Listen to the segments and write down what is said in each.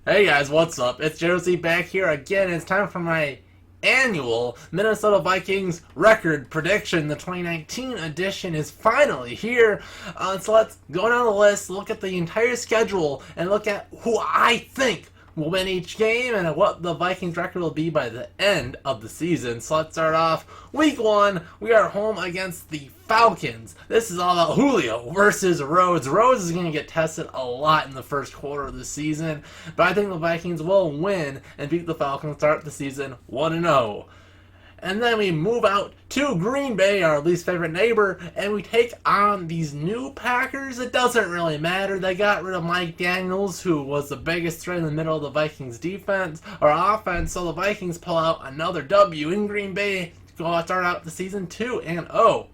Hey guys, what's up? It's Josie back here again. It's time for my annual Minnesota Vikings record prediction. The 2019 edition is finally here. So let's go down the list, look at the entire schedule, and look at who I think will win each game and what the Vikings record will be by the end of the season. So let's start off. Week 1, we are home against the Falcons. This is all about Julio versus Rhodes. Rhodes is going to get tested a lot in the first quarter of the season, but I think the Vikings will win and beat the Falcons, start the season 1-0. And then we move out to Green Bay, our least favorite neighbor, and we take on these new Packers. It doesn't really matter. They got rid of Mike Daniels, who was the biggest threat in the middle of the Vikings defense or offense, so the Vikings pull out another W in Green Bay to go start out the season 2-0.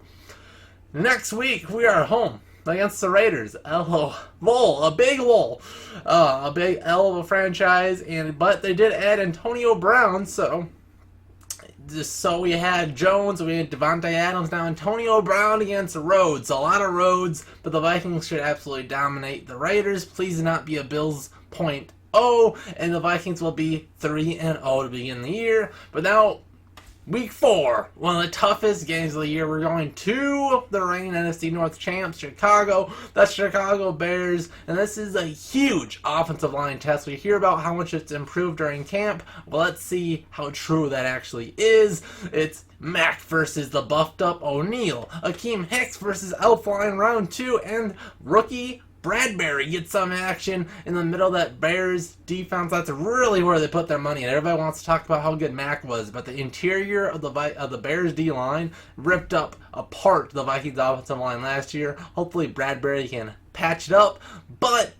Next week, we are home against the Raiders. A big lull. A big L of a franchise, but they did add Antonio Brown, so we had Jones, we had Devontae Adams, now Antonio Brown against Rhodes. A lot of Rhodes, but the Vikings should absolutely dominate the Raiders. Please not be a Bills 0.0, and the Vikings will be 3-0 to begin the year. But now, Week 4, one of the toughest games of the year. We're going to the reigning NFC North champs, Chicago, the Chicago Bears, and this is a huge offensive line test. We hear about how much it's improved during camp. Well, let's see how true that actually is. It's Mack versus the buffed up O'Neal, Akeem Hicks versus Elfline round 2, and rookie Bradbury gets some action in the middle of that Bears defense. That's really where they put their money. And everybody wants to talk about how good Mack was, but the interior of the Bears D-line ripped up apart the Vikings offensive line last year. Hopefully Bradbury can patch it up, but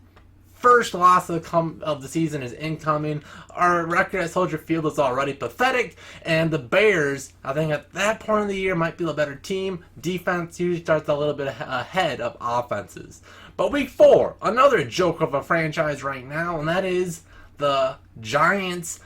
first loss of the season is incoming. Our record at Soldier Field is already pathetic, and the Bears, I think at that point of the year, might be the better team. Defense usually starts a little bit ahead of offenses. But Week 4, another joke of a franchise right now, and that is the Giants.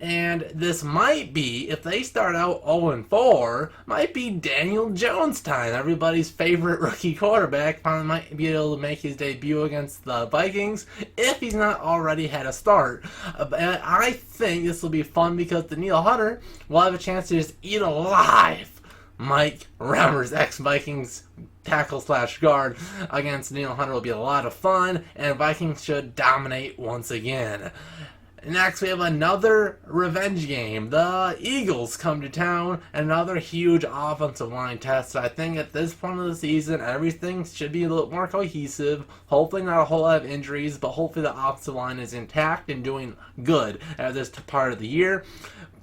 And this might be, if they start out 0-4, might be Daniel Jones time. Everybody's favorite rookie quarterback finally might be able to make his debut against the Vikings if he's not already had a start. And I think this will be fun because Danielle Hunter will have a chance to just eat alive Mike Remmers, ex-Vikings tackle/guard against Danielle Hunter will be a lot of fun, and Vikings should dominate once again. Next, we have another revenge game. The Eagles come to town, another huge offensive line test. I think at this point of the season, everything should be a little more cohesive. Hopefully not a whole lot of injuries, but hopefully the offensive line is intact and doing good at this part of the year.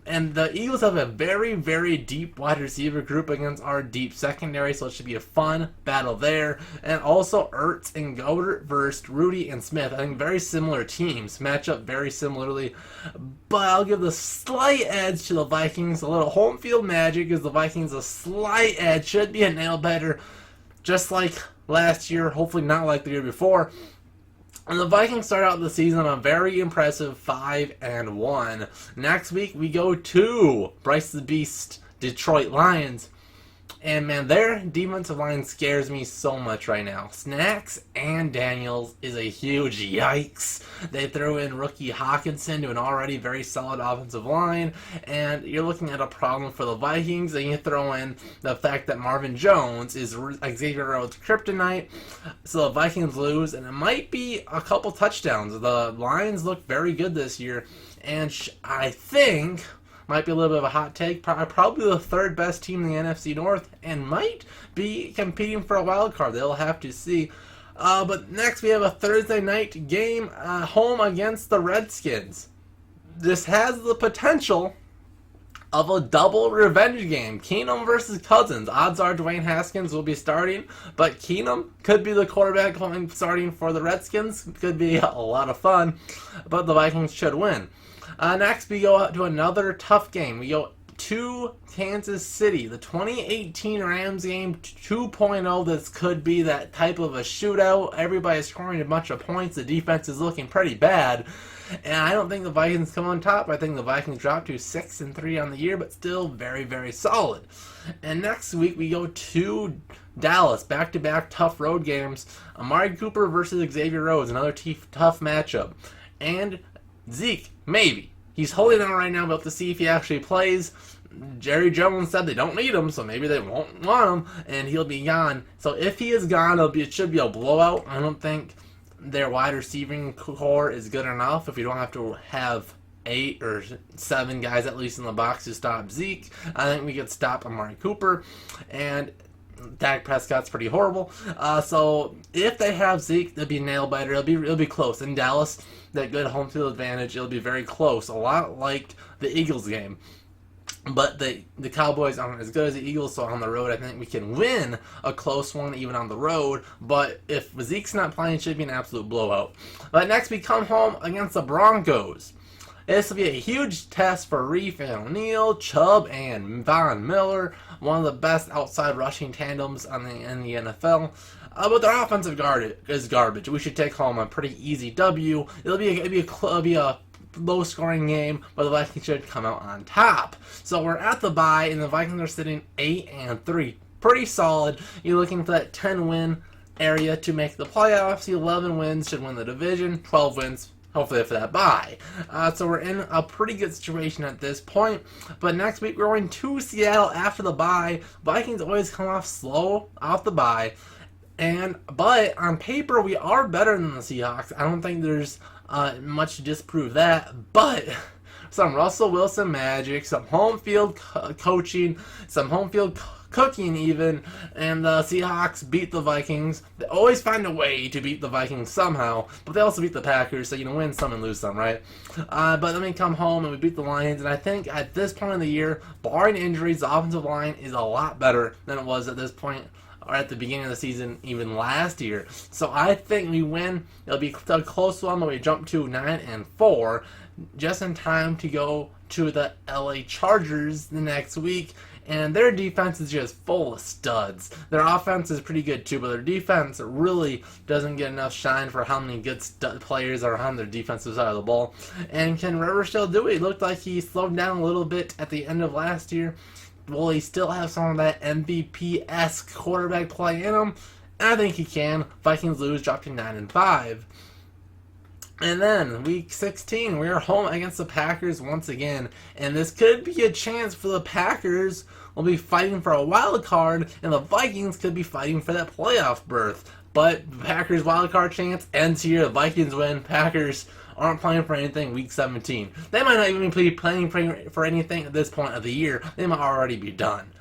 And the Eagles have a very, very deep wide receiver group against our deep secondary, so it should be a fun battle there. And also Ertz and Goddard versus Rudy and Smith. I think very similar teams, match up very similarly. But I'll give the slight edge to the Vikings. A little home field magic gives the Vikings a slight edge. Should be a nail-biter, just like last year, hopefully not like the year before. And the Vikings start out the season on a very impressive 5-1. Next week, we go to Bryce the Beast, Detroit Lions. And man, their defensive line scares me so much right now. Snacks and Daniels is a huge yikes. They throw in rookie Hawkinson to an already very solid offensive line, and you're looking at a problem for the Vikings. And you throw in the fact that Marvin Jones is Xavier Rhodes' kryptonite, so the Vikings lose, and it might be a couple touchdowns. The Lions look very good this year, and I think might be a little bit of a hot take, probably the third best team in the NFC North, and might be competing for a wild card. They'll have to see. But next we have a Thursday night game home against the Redskins. This has the potential of a double revenge game. Keenum versus Cousins. Odds are Dwayne Haskins will be starting, but Keenum could be the quarterback starting for the Redskins. Could be a lot of fun, but the Vikings should win. Next, we go to another tough game. We go to Kansas City, the 2018 Rams game 2.0. This could be that type of a shootout. Everybody's scoring a bunch of points. The defense is looking pretty bad. And I don't think the Vikings come on top. I think the Vikings drop to 6-3 on the year, but still very, very solid. And next week, we go to Dallas, back-to-back tough road games. Amari Cooper versus Xavier Rhodes, another tough matchup. And Zeke, maybe. He's holding out right now, but to see if he actually plays. Jerry Jones said they don't need him, so maybe they won't want him, and he'll be gone. So if he is gone, it should be a blowout. I don't think their wide receiving core is good enough if you don't have to have 8 or 7 guys at least in the box to stop Zeke. I think we could stop Amari Cooper, and Dak Prescott's pretty horrible. So if they have Zeke, it'll be a nail biter. It'll be close. In Dallas, that good home field advantage, it'll be very close. A lot like the Eagles game. But the Cowboys aren't as good as the Eagles, so on the road I think we can win a close one even on the road. But if Zeke's not playing, it should be an absolute blowout. But next we come home against the Broncos. This will be a huge test for Reef and O'Neal, Chubb and Von Miller, one of the best outside rushing tandems in the NFL. But their offensive guard is garbage. We should take home a pretty easy W. It'll be a low-scoring game, but the Vikings should come out on top. So we're at the bye, and the Vikings are sitting 8-3. Pretty solid. You're looking for that 10-win area to make the playoffs. 11 wins should win the division. 12 wins, hopefully for that bye. So we're in a pretty good situation at this point. But next week, we're going to Seattle after the bye. Vikings always come off slow off the bye. But on paper, we are better than the Seahawks. I don't think there's much to disprove that, but some Russell Wilson magic, some home field coaching, some home field cooking even, and the Seahawks beat the Vikings. They always find a way to beat the Vikings somehow, but they also beat the Packers, so win some and lose some, right? But then we come home and we beat the Lions, and I think at this point in the year, barring injuries, the offensive line is a lot better than it was at this point or at the beginning of the season, even last year. So I think we win. It'll be a close one, but we jump to 9-4, just in time to go to the LA Chargers the next week. And their defense is just full of studs. Their offense is pretty good too, but their defense really doesn't get enough shine for how many good stud players are on their defensive side of the ball. And can Rivers still do it? It looked like he slowed down a little bit at the end of last year. Will he still have some of that MVP-esque quarterback play in him? I think he can. Vikings lose, drop to 9-5. And then, week 16, we are home against the Packers once again. And this could be a chance for the Packers. We'll be fighting for a wild card, and the Vikings could be fighting for that playoff berth. But the Packers' wild card chance ends here. The Vikings win. Packers aren't playing for anything week 17. They might not even be playing for anything at this point of the year. They might already be done.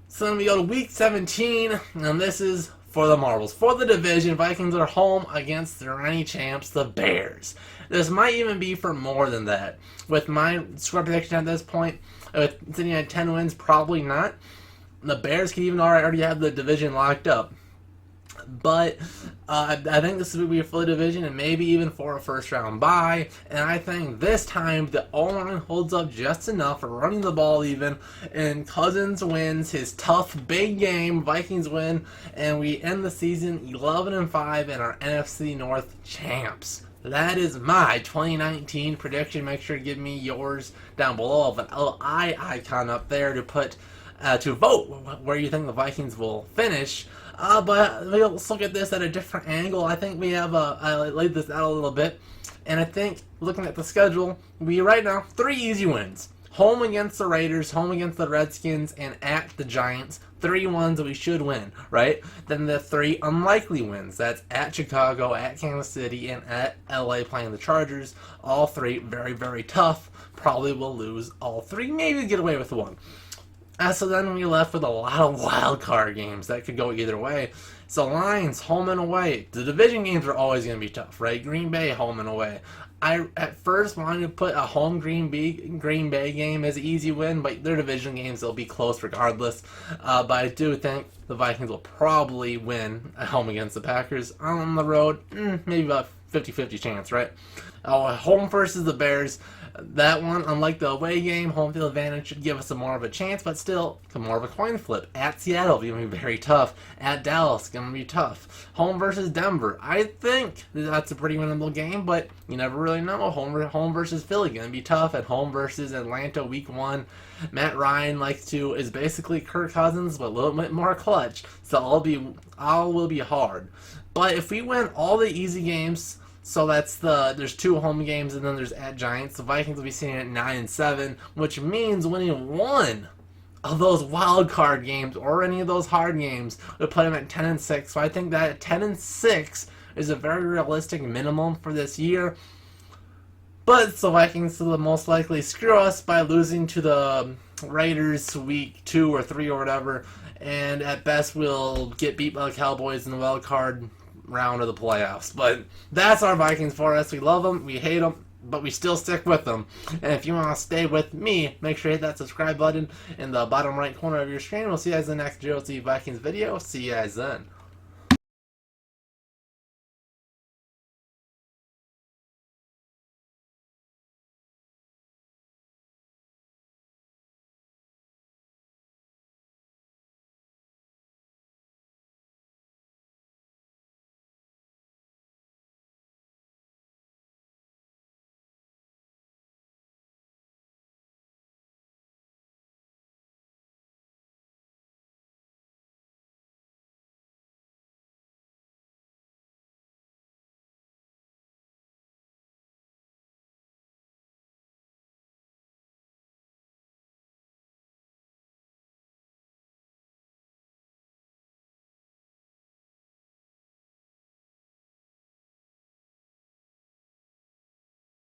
So then we go to week 17, and this is for the marbles. For the division, Vikings are home against the reigning champs, the Bears. This might even be for more than that. With my score prediction at this point, with sitting at 10 wins, probably not. The Bears could even already have the division locked up. But I think this will be for the division and maybe even for a first-round bye. And I think this time the O-line holds up just enough for running the ball even. And Cousins wins his tough big game. Vikings win. And we end the season 11-5 and our NFC North champs. That is my 2019 prediction. Make sure to give me yours down below of an LI icon up there to put to vote where you think the Vikings will finish. But let's look at this at a different angle. I think we have I laid this out a little bit, and I think looking at the schedule, we right now 3 easy wins: home against the Raiders, home against the Redskins, and at the Giants. 3 ones that we should win, right? Then the 3 unlikely wins. That's at Chicago, at Kansas City, and at LA playing the Chargers. All 3 very, very tough. Probably will lose all 3. Maybe get away with 1. So then we left with a lot of wild card games that could go either way. So Lions, home and away. The division games are always going to be tough, right? Green Bay, home and away. I at first wanted to put a home Green Bay game as an easy win, but their division games will be close regardless. But I do think the Vikings will probably win at home against the Packers. On the road, maybe about 50-50 chance, right? Home versus the Bears. That one, unlike the away game, home field advantage should give us more of a chance, but still more of a coin flip. At Seattle, going to be very tough. At Dallas, going to be tough. Home versus Denver. I think that's a pretty winnable game, but you never really know. Home versus Philly, going to be tough. At home versus Atlanta, week 1. Matt Ryan is basically Kirk Cousins, but a little bit more clutch. So all will be hard. But if we win all the easy games, So there's 2 home games and then there's at Giants. The Vikings will be sitting at 9-7, which means winning 1 of those wild card games or any of those hard games would put them at 10-6. So I think that 10-6 is a very realistic minimum for this year. But the Vikings will most likely screw us by losing to the Raiders week 2 or 3 or whatever, and at best we'll get beat by the Cowboys in the wild card round of the playoffs. But that's our Vikings for us. We love them, we hate them, but we still stick with them. And if you want to stay with me, make sure you hit that subscribe button in the bottom right corner of your screen. We'll see you guys in the next JLC Vikings video. See you guys then.